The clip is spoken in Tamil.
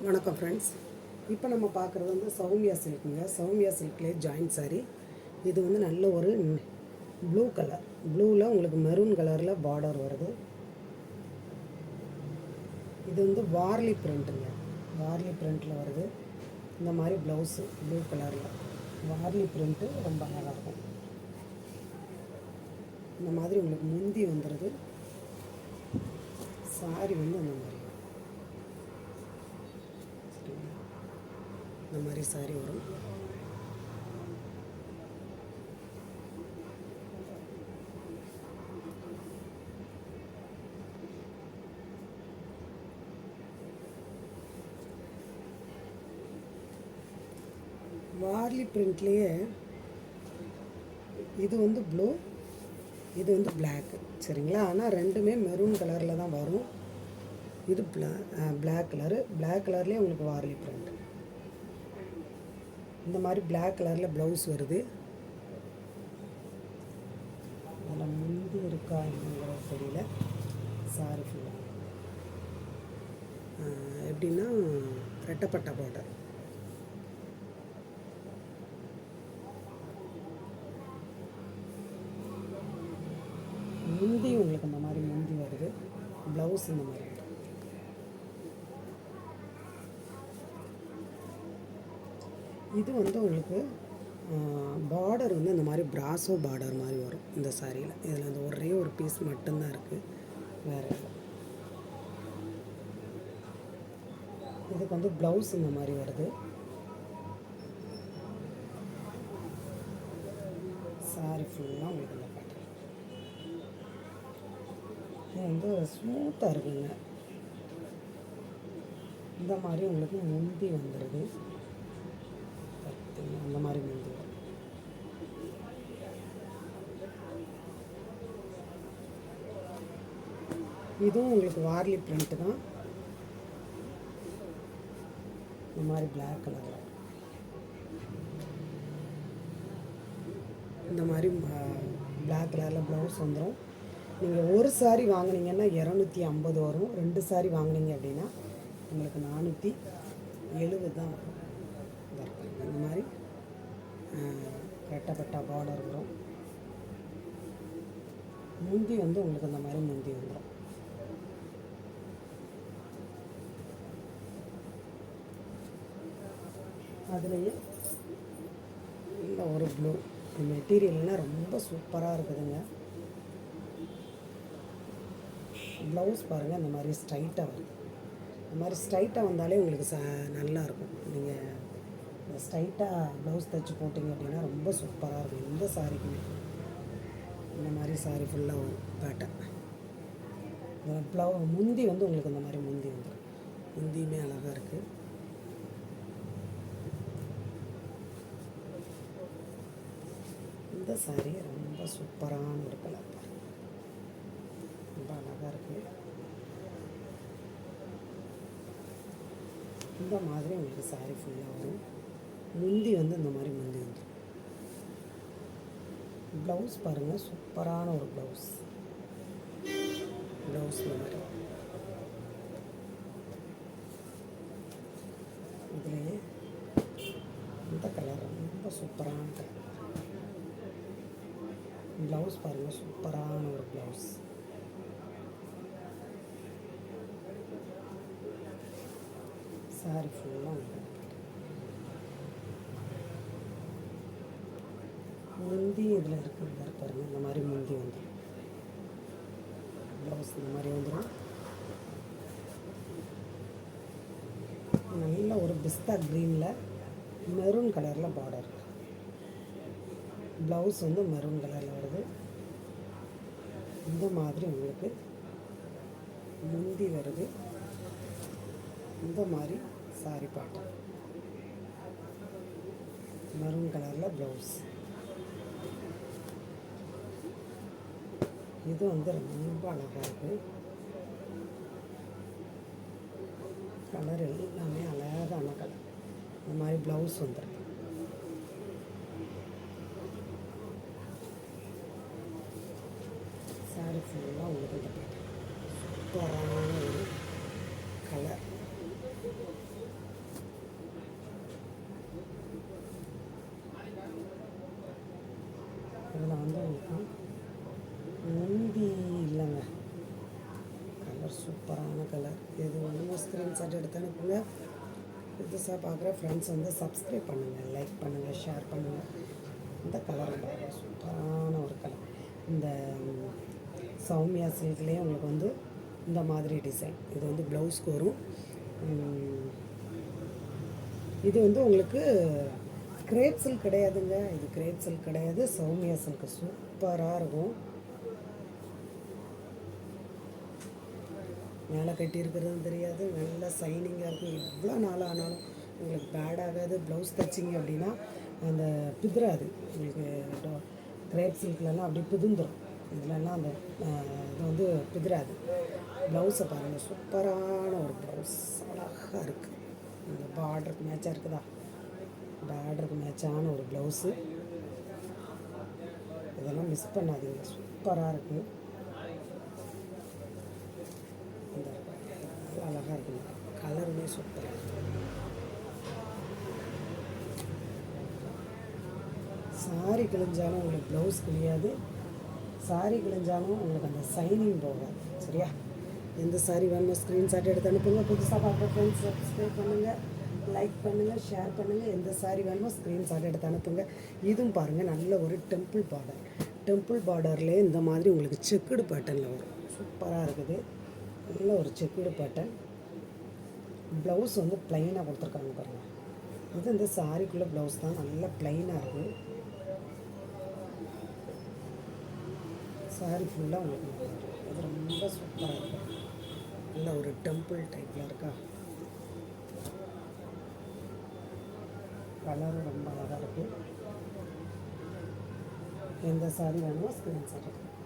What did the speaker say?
வணக்கம் ஃப்ரெண்ட்ஸ். இப்போ நம்ம பார்க்குறது வந்து சௌமியா சில்க்குங்க. சௌமியா சில்க்லேயே ஜாயின்ட் சாரீ. இது வந்து நல்ல ஒரு ப்ளூ கலர், ப்ளூவில் உங்களுக்கு மெரூன் கலரில் பார்டர் வருது. இது வந்து வார்லி பிரிண்ட்டுங்க. வார்லி பிரிண்ட்டில் வருது. இந்த மாதிரி ப்ளவுஸு ப்ளூ கலரில் வார்லி பிரிண்ட்டு ரொம்ப அழகாக இருக்கும். இந்த மாதிரி உங்களுக்கு முந்தி வந்துடுது. சாரி வந்து அந்த மாதிரி இந்த மாதிரி சாரி வரும். வார்லி பிரிண்ட்லேயே இது வந்து ப்ளூ, இது வந்து பிளாக்கு, சரிங்களா? ஆனால் ரெண்டுமே மெரூன் கலரில் தான் வரும். இது பிளாக் கலரு, பிளாக் கலர்லேயே உங்களுக்கு வார்லி பிரிண்ட். இந்த மாதிரி பிளாக் கலரில் ப்ளவுஸ் வருது. அதில் முந்தி இருக்கா என்னங்கிறது தெரியல. சாரி ஃபுல்லாக எப்படின்னா ரெட்டப்பட்ட பார்டர். முந்தி உங்களுக்கு இந்த மாதிரி முந்தி வருது. ப்ளவுஸ் இந்த மாதிரி. இது வந்து உங்களுக்கு பார்டர் வந்து இந்த மாதிரி பிராசோ பார்டர் மாதிரி வரும் இந்த சாரியில். இதில் அந்த ஒரே ஒரு பீஸ் மட்டும்தான் இருக்குது, வேறு இல்லை. இதுக்கு வந்து ப்ளவுஸ் இந்த மாதிரி வருது. சாரி ஃபுல்லாக உங்களுக்கு இந்த பேட்டர்ன். இது வந்து ஸ்மூத்தாக இருக்குங்க. இந்த மாதிரி உங்களுக்கு முந்தி வந்துடுது. அந்த மாதிரி முந்தி வரும். இதுவும் உங்களுக்கு வார்லி பிரிண்ட் தான். இந்த மாதிரி பிளாக் கலரில் இந்த மாதிரி பிளாக் கலரில் ப்ளவுஸ் வந்துடும். நீங்கள் ஒரு சாரி வாங்கினீங்கன்னா 250 வரும். 2 சாரி வாங்கினீங்க அப்படின்னா உங்களுக்கு 470 தான் வரும். இந்த மாதிரி ரெட்டப்பட்டா பார்டர் வரும். முந்தி வந்து உங்களுக்கு இந்த மாதிரி முந்தி வந்துடும். அதுலேயே இந்த ஒரு ப்ளூ மெட்டீரியல்னால் ரொம்ப சூப்பராக இருக்குதுங்க. ப்ளவுஸ் பாருங்கள், இந்த மாதிரி ஸ்ட்ரைட்டாக வருது. இந்த மாதிரி ஸ்ட்ரைட்டாக வந்தாலே உங்களுக்கு நல்லாயிருக்கும். நீங்கள் இந்த ஸ்ட்ரைட்டாக ப்ளவுஸ் தைச்சி போட்டிங்க அப்படின்னா ரொம்ப சூப்பராக இருக்கும். இந்த சாரிக்குமே இந்த மாதிரி சாரி ஃபுல்லாக வரும் பேட்டர்ன். முந்தி வந்து உங்களுக்கு இந்த மாதிரி முந்தி வந்துடும். முந்தியுமே அழகாக இருக்குது. இந்த சாரி ரொம்ப சூப்பரான ஒரு கலர், ரொம்ப அழகாக இருக்குது. இந்த மாதிரி உங்களுக்கு சாரி ஃபுல்லாக வரும். முந்தி வந்து இந்த மாதிரி முந்தி வந்துடும். ப்ளவுஸ் பாருங்கள், சூப்பரான ஒரு ப்ளவுஸ். ப்ளவுஸ் இந்த மாதிரி இதுலேயே இந்த கலர் ரொம்ப சூப்பரான கலர். ப்ளவுஸ் பாருங்கள், சூப்பரான ஒரு ப்ளவுஸ். சாரி ஃபுல்லாக முந்தி இதில் இருக்குது பாருங்கள். இந்த மாதிரி முந்தி வந்துடும். ப்ளவுஸ் இந்த மாதிரி வந்துடும். நல்ல ஒரு பிஸ்தா க்ரீனில் மெரூன் கலரில் பார்டர். ப்ளவுஸ் வந்து மெரூன் கலரில் வருது. இந்த மாதிரி உங்களுக்கு முந்தி வருது. இந்த மாதிரி சாரி பாட்டம் மெரூன் கலரில் ப்ளவுஸ். இது வந்து ரொம்ப அழகாக இருக்குது. கலர் எல்லாமே அழகான கலர். இந்த மாதிரி ப்ளவுஸ் வந்துடுது. சாரி ஃபுல்லாக உங்களுக்கு இந்த சூப்பரான ஒரு கலர். ஸ்க்ரீன்ஷாட் எடுத்து அனுப்புங்க. புதுசாக பார்க்குற ஃப்ரெண்ட்ஸ் வந்து சப்ஸ்கிரைப் பண்ணுங்கள், லைக் பண்ணுங்கள், ஷேர் பண்ணுங்கள். இந்த கலர் சூப்பரான ஒரு கலர். இந்த சௌமியா சில்க்லேயே உங்களுக்கு வந்து இந்த மாதிரி டிசைன். இது வந்து ப்ளவுஸ்க்கு வரும். இது வந்து உங்களுக்கு கிரேப் சில்க் கிடையாதுங்க. இது கிரேப் சில்க் கிடையாது, சௌமியா சில்க். சூப்பராக இருக்கும். மேலே கட்டி இருக்கிறதும் தெரியாது, நல்லா சைனிங்காக இருக்கும். எவ்வளோ நாள் ஆனாலும் உங்களுக்கு பேட் ஆகாது. ப்ளவுஸ் தைச்சிங்க அப்படின்னா அந்த பிதிராது உங்களுக்கு. கிரேப் சில்க்லலாம் அப்படி பிதுந்துடும். இதுலலாம் அந்த இது வந்து பிதிராது. ப்ளவுஸை பாருங்கள், சூப்பரான ஒரு ப்ளவுஸ், அழகாக இருக்குது. இந்த பார்டருக்கு மேட்சாக இருக்குதா? பார்டருக்கு மேட்சான ஒரு ப்ளவுஸு. இதெல்லாம் மிஸ் பண்ணாதீங்க, சூப்பராக இருக்குது. இந்த அழகாக இருக்குங்க, கலருமே சூப்பராக இருக்குது. சாரி கிழிஞ்சாலும் உங்களுக்கு ப்ளவுஸ் கிழியாது, சாரி கிழிஞ்சாலும் உங்களுக்கு அந்த சைனிங் போகாது. சரியா? எந்த சாரி வேணுமோ ஸ்க்ரீன்ஷாட் எடுத்து அனுப்புங்க. புதுசாக பார்க்குற ஃப்ரெண்ட்ஸ் சப்ஸ்கிரைப் பண்ணுங்கள், லைக் பண்ணுங்கள், ஷேர் பண்ணுங்கள். எந்த சாரி வேணுமோ ஸ்க்ரீன்ஷாட் எடுத்து அனுப்புங்க. இதுவும் பாருங்கள், நல்ல ஒரு டெம்பிள் பார்டர். டெம்பிள் பார்டர்லேயே இந்த மாதிரி உங்களுக்கு செக்குடு பேட்டர்னில் வரும். சூப்பராக இருக்குது. நல்ல ஒரு செக்குடு பேட்டர்ன். ப்ளவுஸ் வந்து ப்ளைனாக கொடுத்துருக்காங்க பாருங்கள். இது இந்த சாரிக்குள்ளே ப்ளவுஸ் தான், நல்லா ப்ளைனாக இருக்குது. சாரி ஃபுல்லாக உங்களுக்கு நல்லா இருக்கும். இது ரொம்ப சூப்பராக இருக்கும். நல்ல ஒரு டெம்பிள் டைப்பில் இருக்கா? கலரும் ரொம்ப அழகாக இருக்குது. எந்த சாரி வேணுமோ ஸ்க்ரீன்ஷாட் எடுத்து